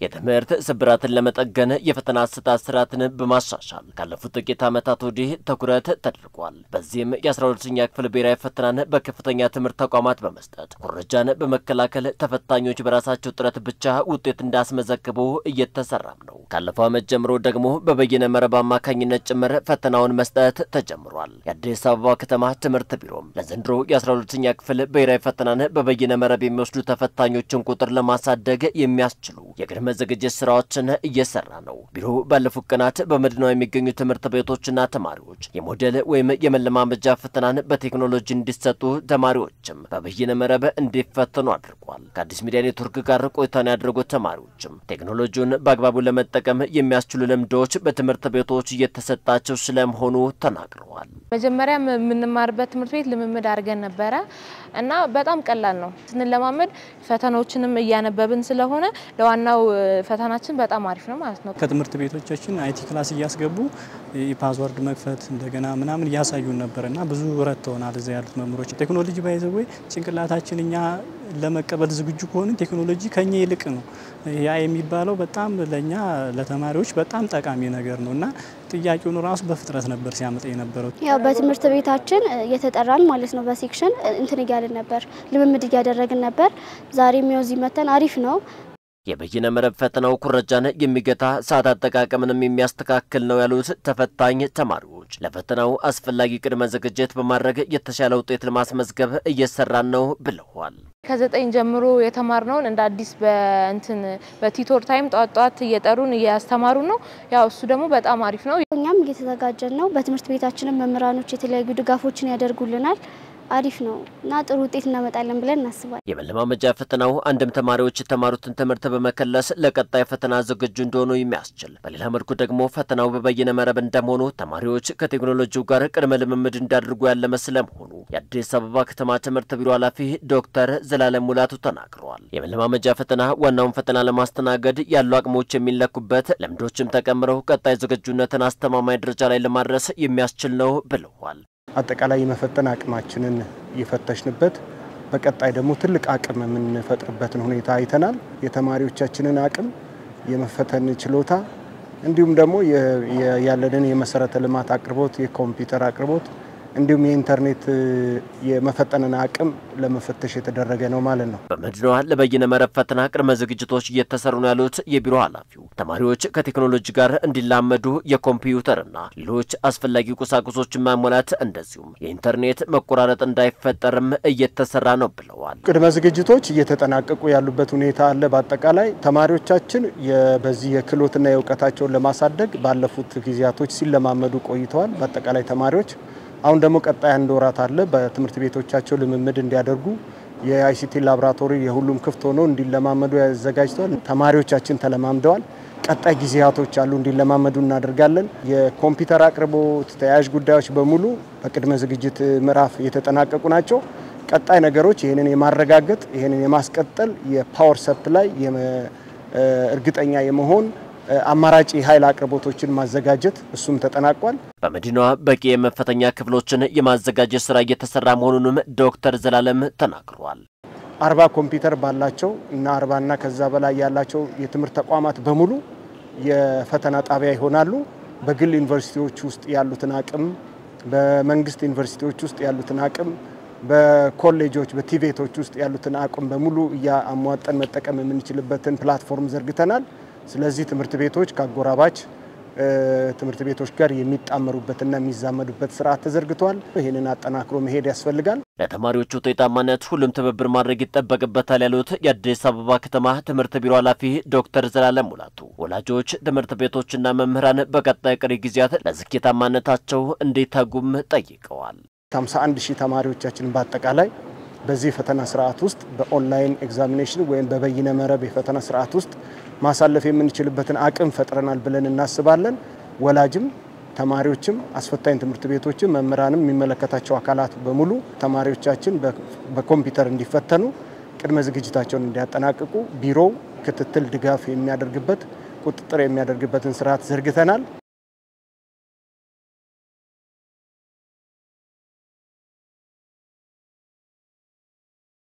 የትምህርት ስብራትን ለመጠገን የፈተና አሰጣጥ ስርዓትን በማሻሻል ካለፉት ጥቂት ዓመታት ወዲህ ትኩረት ተደርጓል። በዚህም የ12ኛ ክፍል ብሔራዊ ፈተናን በከፍተኛ ትምህርት ተቋማት በመስጠት ኩረጃን በመከላከል ተፈታኞች በራሳቸው ጥረት ብቻ ውጤት እንዳስመዘግቡ እየተሰራም ነው። ካለፈው ዓመት ጀምሮ ደግሞ በበይነ መረብ አማካኝነት ጭምር ፈተናውን መስጠት ተጀምሯል። የአዲስ አበባ ከተማ ትምህርት ቢሮም ለዘንድሮ የ12ኛ ክፍል ብሔራዊ ፈተናን በበይነ መረብ የሚወስዱ ተፈታኞችን ቁጥር ለማሳደግ የሚያስችሉ የቅድመ ዝግጅት ስራዎችን እየሰራ ነው። ቢሮ ባለፉት ቀናት በመዲናው የሚገኙ ትምህርት ቤቶችና ተማሪዎች የሞዴል ወይም የመለማመጃ ፈተናን በቴክኖሎጂ እንዲሰጡ ተማሪዎችም በበይነ መረብ እንዲፈተኑ አድርጓል። ከአዲስ ሚዲያ ኔትወርክ ጋር ቆይታን ያደረጉት ተማሪዎችም ቴክኖሎጂውን በአግባቡ ለመጠቀም የሚያስችሉ ልምዶች በትምህርት ቤቶች እየተሰጣቸው ስለመሆኑ ተናግረዋል። መጀመሪያ የምንማርበት ትምህርት ቤት ልምምድ አድርገን ነበረ እና በጣም ቀላል ነው። ስንለማመድ ፈተናዎችንም እያነበብን ስለሆነ ለዋናው ፈተናችን በጣም አሪፍ ነው ማለት ነው። ከትምህርት ቤቶቻችን አይቲ ክላስ እያስገቡ የፓስወርድ መክፈት እንደገና ምናምን ያሳዩን ነበርና ብዙ ረድተውናል። እዛ ያሉት መምህሮች ቴክኖሎጂ ባይዘው ጭንቅላታችን እኛ ለመቀበል ዝግጁ ከሆነ ቴክኖሎጂ ከኛ ይልቅ ነው ያ የሚባለው በጣም ለኛ ለተማሪዎች በጣም ጠቃሚ ነገር ነውና ጥያቄውን ራሱ በፍጥነት ነበር ሲያመጣ የነበረው። ያው በትምህርት ቤታችን የተጠራን ማለት ነው በሴክሽን እንትን ያለን ነበር ልምምድ ያደረግን ነበር። ዛሬም ያው እዚህ መተን አሪፍ ነው። የበይነ መረብ ፈተናው ኩረጃን የሚገታ ሰዓት አጠቃቀምንም የሚያስተካክል ነው ያሉት ተፈታኝ ተማሪዎች ለፈተናው አስፈላጊ ቅድመ ዝግጅት በማድረግ የተሻለ ውጤት ለማስመዝገብ እየሰራን ነው ብለዋል። ከ9 ጀምሮ የተማርነውን እንደ አዲስ በቲቶር ታይም ጧት እየጠሩን እያስተማሩ ነው። ያው እሱ ደግሞ በጣም አሪፍ ነው። እኛም እየተዘጋጀን ነው። በትምህርት ቤታችንም መምህራኖች የተለያዩ ድጋፎችን ያደርጉልናል። አሪፍ ነው እና ጥሩ ውጤት እናመጣለን ብለን እናስባለን። የመለማመጃ ፈተናው አንድም ተማሪዎች የተማሩትን ትምህርት በመከለስ ለቀጣይ ፈተና ዝግጁ እንደሆኑ የሚያስችል፣ በሌላ መልኩ ደግሞ ፈተናው በበይነ መረብ እንደመሆኑ ተማሪዎች ከቴክኖሎጂው ጋር ቅድመ ልምምድ እንዳደርጉ ያለመ ስለመሆኑ የአዲስ አበባ ከተማ ትምህርት ቢሮ ኃላፊ ዶክተር ዘላለም ሙላቱ ተናግረዋል። የመለማመጃ ፈተና ዋናውን ፈተና ለማስተናገድ ያሉ አቅሞች የሚለኩበት ልምዶችም ተቀምረው ቀጣይ ዝግጁነትን አስተማማኝ ደረጃ ላይ ለማድረስ የሚያስችል ነው ብለዋል። አጠቃላይ የመፈተን አቅማችንን የፈተሽንበት በቀጣይ ደግሞ ትልቅ አቅም የምንፈጥርበትን ሁኔታ አይተናል። የተማሪዎቻችንን አቅም የመፈተን ችሎታ እንዲሁም ደግሞ ያለንን የመሰረተ ልማት አቅርቦት የኮምፒውተር አቅርቦት እንዲሁም የኢንተርኔት የመፈተንን አቅም ለመፈተሽ የተደረገ ነው ማለት ነው። በመዲናዋ ለበይነ መረብ ፈተና ቅድመ ዝግጅቶች እየተሰሩ ነው ያሉት የቢሮ ኃላፊው ተማሪዎች ከቴክኖሎጂ ጋር እንዲላመዱ የኮምፒውተርና ሌሎች አስፈላጊ ቁሳቁሶችን ማሟላት እንደዚሁም የኢንተርኔት መቆራረጥ እንዳይፈጠርም እየተሰራ ነው ብለዋል። ቅድመ ዝግጅቶች እየተጠናቀቁ ያሉበት ሁኔታ አለ። በአጠቃላይ ተማሪዎቻችን በዚህ የክህሎትና የእውቀታቸውን ለማሳደግ ባለፉት ጊዜያቶች ሲለማመዱ ቆይተዋል። በአጠቃላይ ተማሪዎች አሁን ደግሞ ቀጣይ አንድ ወራት አለ በትምህርት ቤቶቻቸው ልምምድ እንዲያደርጉ የአይሲቲ ላብራቶሪ የሁሉም ክፍት ሆኖ እንዲለማመዱ ያዘጋጅቷል። ተማሪዎቻችን ተለማምደዋል። ቀጣይ ጊዜያቶች አሉ እንዲለማመዱ እናደርጋለን። የኮምፒውተር አቅርቦት ተያያዥ ጉዳዮች በሙሉ በቅድመ ዝግጅት ምዕራፍ የተጠናቀቁ ናቸው። ቀጣይ ነገሮች ይሄንን የማረጋገጥ ይሄንን የማስቀጠል የፓወር ሰፕላይ እርግጠኛ የመሆን አማራጭ ኃይል አቅርቦቶችን ማዘጋጀት እሱም ተጠናቋል። በመዲናዋ በቂ የመፈተኛ ክፍሎችን የማዘጋጀት ስራ እየተሰራ መሆኑንም ዶክተር ዘላለም ተናግረዋል። 40 ኮምፒውተር ባላቸው እና 40 እና ከዛ በላይ ያላቸው የትምህርት ተቋማት በሙሉ የፈተና ጣቢያ ይሆናሉ። በግል ዩኒቨርሲቲዎች ውስጥ ያሉትን አቅም፣ በመንግስት ዩኒቨርሲቲዎች ውስጥ ያሉትን አቅም፣ በኮሌጆች በቲቬቶች ውስጥ ያሉትን አቅም በሙሉ ያሟጠን መጠቀም የምንችልበትን ፕላትፎርም ዘርግተናል። ስለዚህ ትምህርት ቤቶች ከአጎራባች ትምህርት ቤቶች ጋር የሚጣመሩበትና የሚዛመዱበት ስርዓት ተዘርግቷል። ይሄንን አጠናክሮ መሄድ ያስፈልጋል። ለተማሪዎቹ ውጤታማነት ሁሉም ትብብር ማድረግ ይጠበቅበታል ያሉት የአዲስ አበባ ከተማ ትምህርት ቢሮ ኃላፊ ዶክተር ዘላለም ሙላቱ ወላጆች፣ ትምህርት ቤቶችና መምህራን በቀጣይ ቀሪ ጊዜያት ለስኬታማነታቸው እንዲተጉም ጠይቀዋል። 51,000 ተማሪዎቻችን በአጠቃላይ በዚህ ፈተና ስርዓት ውስጥ በኦንላይን ኤግዛሚኔሽን ወይም በበይነ መረብ የፈተና ስርዓት ውስጥ ማሳለፍ የምንችልበትን አቅም ፈጥረናል ብለን እናስባለን። ወላጅም ተማሪዎችም አስፈታኝ ትምህርት ቤቶችም መምህራንም የሚመለከታቸው አካላት በሙሉ ተማሪዎቻችን በኮምፒውተር እንዲፈተኑ ቅድመ ዝግጅታቸውን እንዲያጠናቅቁ ቢሮው ክትትል ድጋፍ የሚያደርግበት ቁጥጥር የሚያደርግበትን ስርዓት ዘርግተናል።